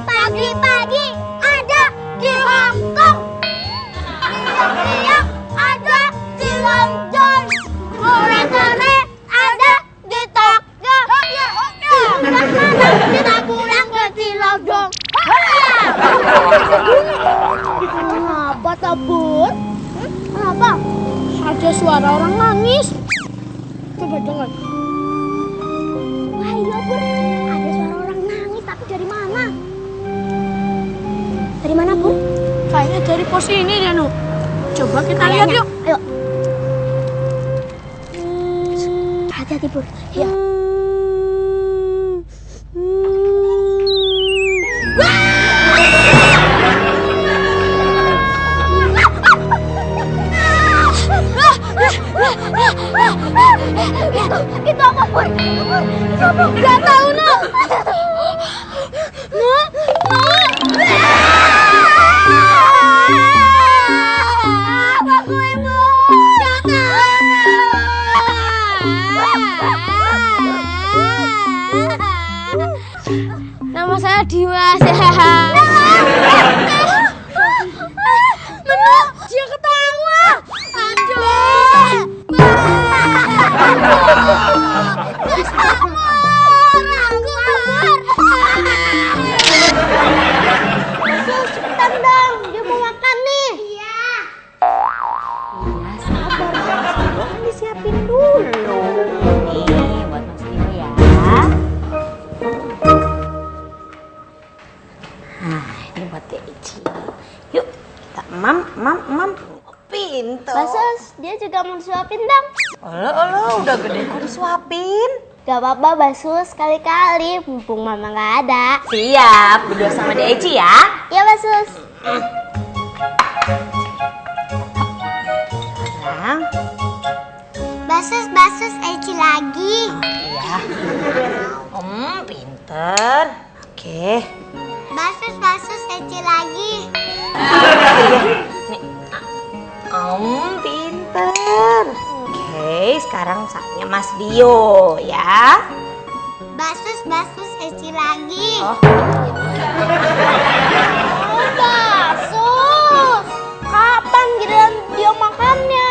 Pagi-pagi ada di Hong Kong. Siang-siang ada di London. Sore-sore ada di Tokyo. Malam kita pulang ke Cilodong. Apa tabut? Apa? Ada suara orang nangis. Coba dengar. Wah iya Bur, ada suara orang nangis tapi dari mana? Dari mana Bur? Kayaknya dari pos ini deh Nu. Coba kita lihat yuk. Ayo. Hati-hati Bur. Ya. Itu apa Bur? Itu apa? Gak tahu Nu. Aku Ibu. Nama saya Dimas. Dia ketawa. Aduh. Cepetan dong, dia mau makan nih. Iya. Iya, sabar. Kan disiapin dulu. Nih, buat Mas Timo ya. Nah, ini buat Deci. Yuk, kita mam. Pintu. Basus, dia juga mau disuapin dong. Olo, udah gede kok disuapin. Gak apa-apa Basus, sekali-kali mumpung Mama gak ada. Siap, berdua sama Deci ya. Iya Basus. Sekarang, Basus, Eci lagi. iya. Pinter. Oke. Basus, Eci lagi. Nih. Pinter. Oke, sekarang saatnya Mas Dio ya. Basus, Eci lagi. Oh. Basus, kapan giliran dia makannya?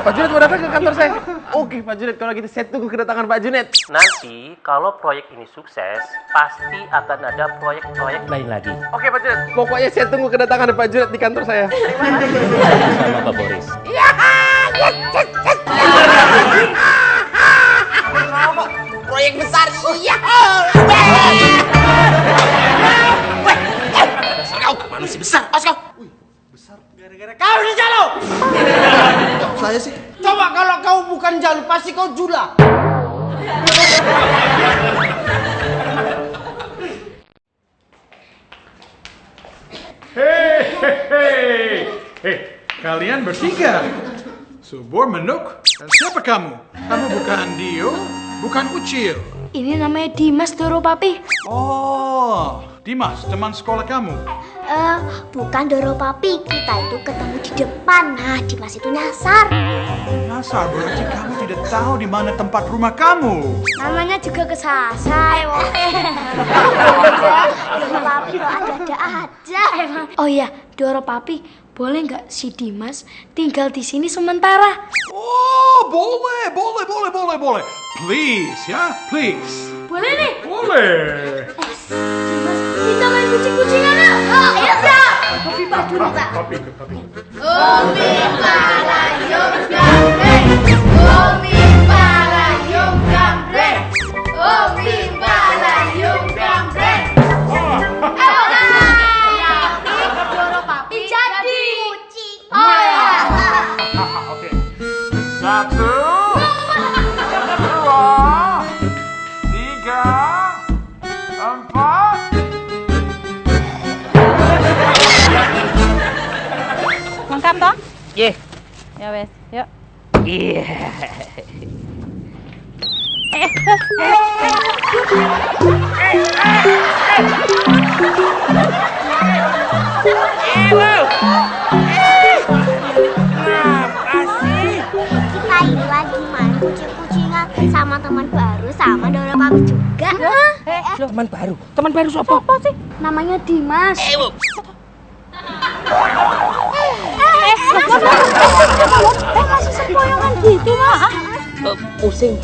Pak Junet mau datang ke kantor saya. Oke Pak Junet, kalau gitu saya tunggu kedatangan Pak Junet. Nanti kalau proyek ini sukses, pasti akan ada proyek-proyek lain lagi. Oke Pak Junet, pokoknya saya tunggu kedatangan Pak Junet di kantor saya. Sama Pak Boris. Proyek besar, iya. Kau manusia besar, pas kau. Wih, besar gara-gara kau di Jalo. Saya sih. Coba kalau kau bukan Jalu, pasti kau Jula. Hei, kalian bertiga. Subur, Menuk, dan siapa kamu? Kamu bukan Dio, bukan Ucil. Ini namanya Dimas, Doro Papi. Oh, Dimas, teman sekolah kamu. Bukan Doro Papi, kita itu ketemu di depan. Nah, Dimas itu nyasar. Nasar, berarti kamu tidak tahu di mana tempat rumah kamu. Namanya juga kesasar. Doro Papi lo ada-ada aja. Oh iya, Doro Papi, boleh nggak si Dimas tinggal di sini sementara? Oh, boleh. Please, ya, please. Boleh nih. Boleh. Dimas, kita main kucing-kucingan yuk. Oh, iya siap. Papi Pak dulu, Pak. Papi. Umi parayung gambreng. Umi parayung gambreng. Umi parayung gambreng. Doro Papi jadi kucing. Oh ya. Oke. 1, 2, 3, 4. Lengkap toh? Ye. Ya wes, yuk. Iya. Kita ini lagi main kucing-kucingan sama teman baru sama Dora Papi juga. Teman baru. Teman baru siapa? Sih? Namanya Dimas. Masih sempoyongan gitu, Mak. Pusing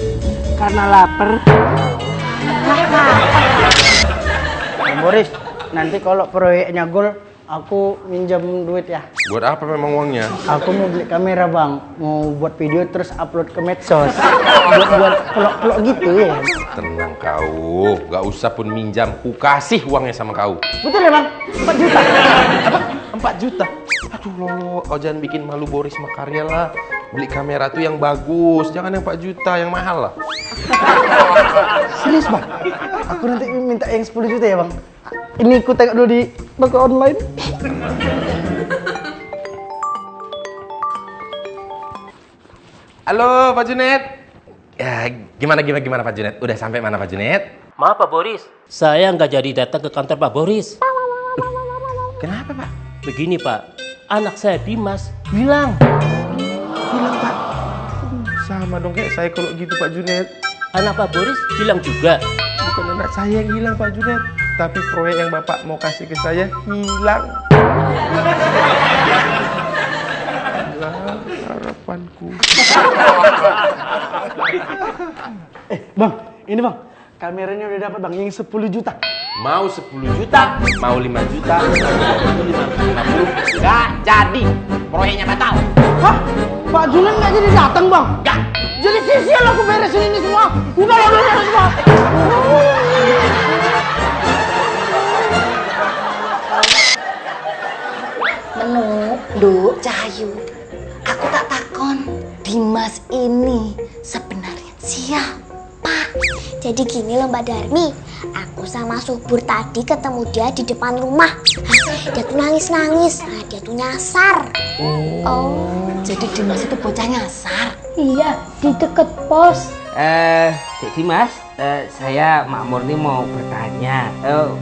karena lapar. Bang Boris, nanti kalau proyeknya gol, aku minjam duit ya. Buat apa memang uangnya? Aku mau beli kamera bang, mau buat video terus upload ke medsos. buat pelok-pelok gitu ya. Tenang kau, gak usah pun minjam, ku kasih uangnya sama kau. Betul ya bang? 4 juta. Apa? 4 juta? Aduh lo, kau jangan bikin malu Boris Makarya lah. Beli kamera tuh yang bagus, jangan yang 4 juta, yang mahal lah. Serius bang? Aku nanti minta yang 10 juta ya bang. Ini aku tengok dulu di toko online. Halo Pak Junet. Ya, gimana Pak Junet? Udah sampai mana Pak Junet? Maaf Pak Boris, saya nggak jadi datang ke kantor Pak Boris. Kenapa Pak? Begini Pak, anak saya Dimas hilang. Hilang Pak. Sama dong kayak saya kalau gitu Pak Junet. Anak Pak Boris hilang juga. Bukan anak saya yang hilang Pak Junet, tapi proyek yang Bapak mau kasih ke saya hilang. Hilang harapanku. Bang, ini bang, kameranya udah dapat bang, yang 10 juta. Mau 10 juta, mau 5 juta, mau 550, nggak jadi. Proyeknya batal. Hah? Pak Julen nggak jadi datang bang? Nggak. Jadi sia-sia aku beresin ini semua. Udah semua. Nduk, Cahayu, aku tak takon, Dimas ini sebenarnya siapa? Jadi gini loh Mbak Darmi, aku sama Subur tadi ketemu dia di depan rumah. Dia tuh nangis-nangis, nah dia tuh nyasar. Jadi Dimas itu bocah nyasar. Iya, di deket pos. Dek Dimas, saya Mak Murni mau bertanya,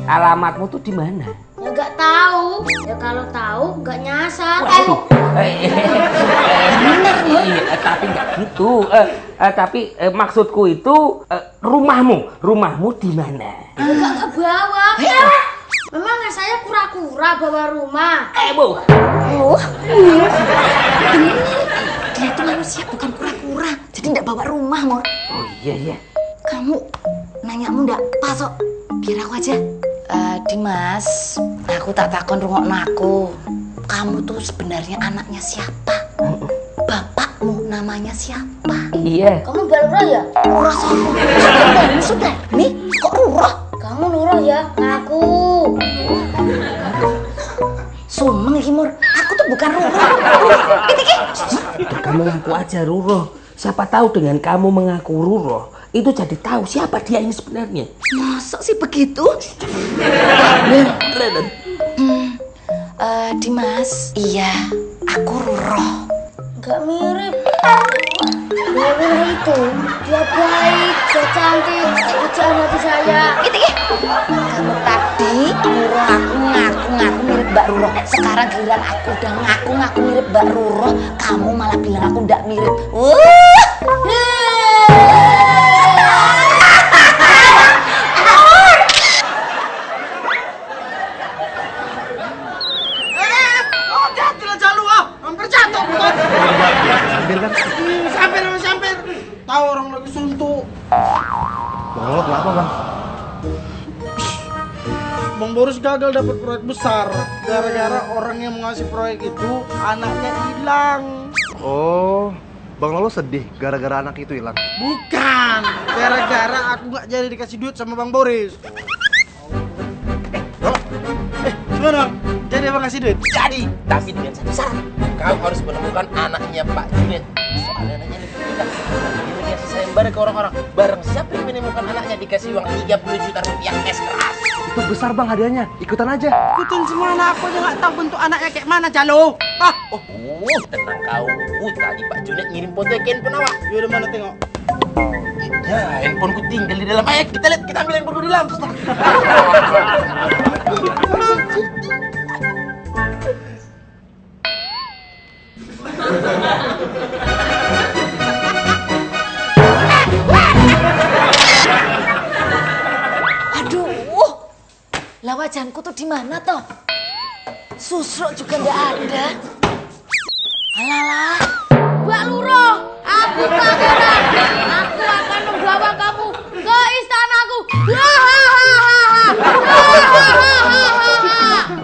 alamatmu tuh di mana? Ya nggak tahu. Ya kalau tahu nggak nyasar. Waduh, bener nih. Tapi nggak gitu. Tapi maksudku itu rumahmu di mana? Nggak ke bawah. Memangnya saya kura-kura bawa rumah? Bu. Bener, dia itu manusia bukan kura-kura, jadi nggak bawa rumah, Mor. Oh iya. Kamu nanyamu nggak pas kok, biar aku aja. Dimas, aku tak takon rungokno aku. Kamu tuh sebenarnya anaknya siapa? Bapakmu namanya siapa? Iya. Kamu Balura ya? Lurah sopo? Sudah, nih kok Lurah? Kamu Nurah ya? Ngaku. Sumeng iki, Mur. Aku tuh bukan Lurah. Kamu ngaku aja Ruro. Siapa tahu dengan kamu mengaku Ruro, itu jadi tahu siapa dia ini sebenarnya. Masa sih begitu? Dimas, iya, aku Ruro. Nggak mirip. Nurah itu dia baik, dia cantik, pujaan hati saya. Kamu tadi nyuruh aku ngaku mirip Mbak Ruro. Sekarang giliran aku udah ngaku mirip Mbak Ruro, kamu malah bilang aku nggak mirip. Sampai. Tahu orang lagi suntuk. Bang lo kenapa bang? Bang Boris gagal dapat proyek besar gara-gara orang yang mengasih proyek itu anaknya hilang. Oh, Bang Lolo sedih gara-gara anak itu hilang? Bukan, gara-gara aku nggak jadi dikasih duit sama Bang Boris. Gimana Bang? Jadi Abang kasih duit? Jadi, tapi dengan satu syarat. Kau harus menemukan anaknya Pak Junet. Soalnya anaknya lebih muda. Ini kasih sayembara ke orang-orang. Bareng siapa yang menemukan anaknya dikasih uang 30 juta rupiah cash keras. Itu besar bang hadiahnya, ikutan aja. Ikutin semua aku aja nggak tahu bentuk anaknya kayak mana Jalo. Tenang kau. Tadi Pak Junet ngirim foto ke handphone awak. Yaudah mana tengok. Ya, handphoneku tinggal di dalam. Ayo kita lihat, kita ambil handphone dulu di dalam. wajanku tuh di mana toh? Susruk juga nggak ada. Alalah. Mbak Lurah, aku pangeran. Aku akan membawa kamu ke istanaku.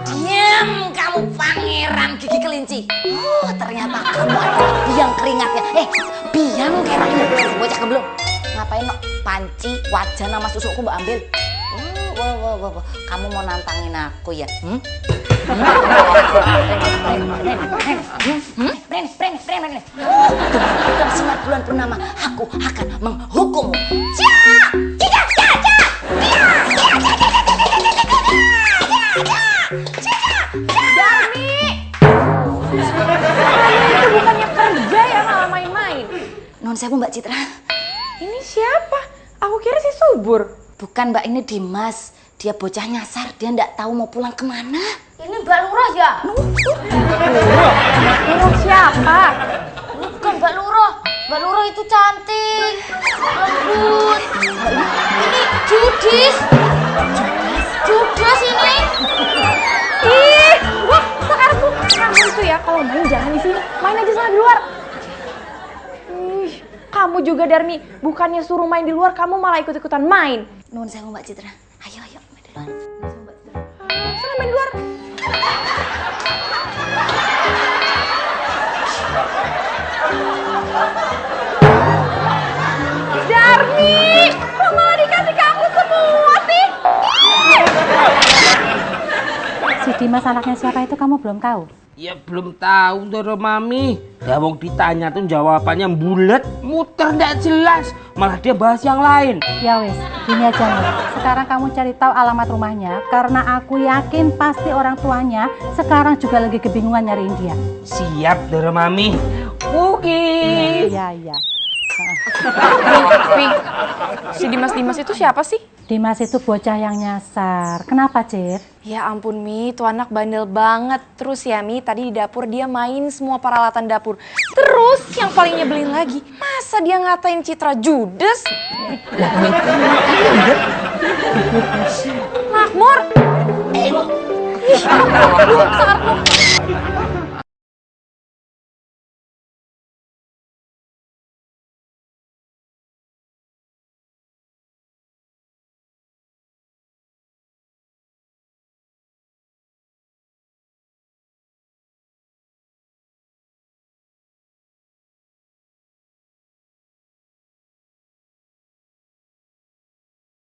Diam kamu pangeran gigi kelinci. Oh, ternyata kamu adalah biang keringatnya. Biang keringatnya. Bocah kebelum. Ngapain no? Panci, wajan sama susukku mbak ambil. Wah. Kamu mau nantangin aku ya? Berani. Bukan sinar bulan purnama, aku akan menghukummu. Darmi! Kalian itu bukannya kerja ya, malah main-main. Non sewu Mbak Citra. Ini siapa? Aku kira si Subur. Bukan Mbak, ini Dimas. Dia bocah nyasar, dia nggak tahu mau pulang kemana. Ini Mbak Lurah ya? Lurah siapa? Ini bukan Mbak Lurah. Mbak Lurah itu cantik, lembut. Ini Judas. Judas ini. Ih, wah, sekarang tuh kamu itu ya kalau main jangan di sini, main aja sana di luar. Ih, kamu juga Darmi, bukannya suruh main di luar, kamu malah ikut-ikutan main. Nuhun sewu Mbak Citra. Ayo main di luar. Sana main di luar. Darmi, kok malah dikasih kamu semua sih? Si Dimas anaknya siapa itu kamu belum tahu? Ya belum tahu Doro Mami. Ya wong ditanya tuh jawabannya bulet, muter ndak jelas. Malah dia bahas yang lain. Ya wes, gini aja nih. Sekarang kamu cari tahu alamat rumahnya karena aku yakin pasti orang tuanya sekarang juga lagi kebingungan nyariin dia. Siap Doro Mami. Oke. Iya. Pi, si Dimas itu siapa sih? Dimas itu bocah yang nyasar. Kenapa, Cir? Ya ampun Mi, tuh anak bandel banget. Terus ya Mi, tadi di dapur dia main semua peralatan dapur. Terus yang paling nyebelin lagi, masa dia ngatain Citra judes? Makmur. Ih, sangat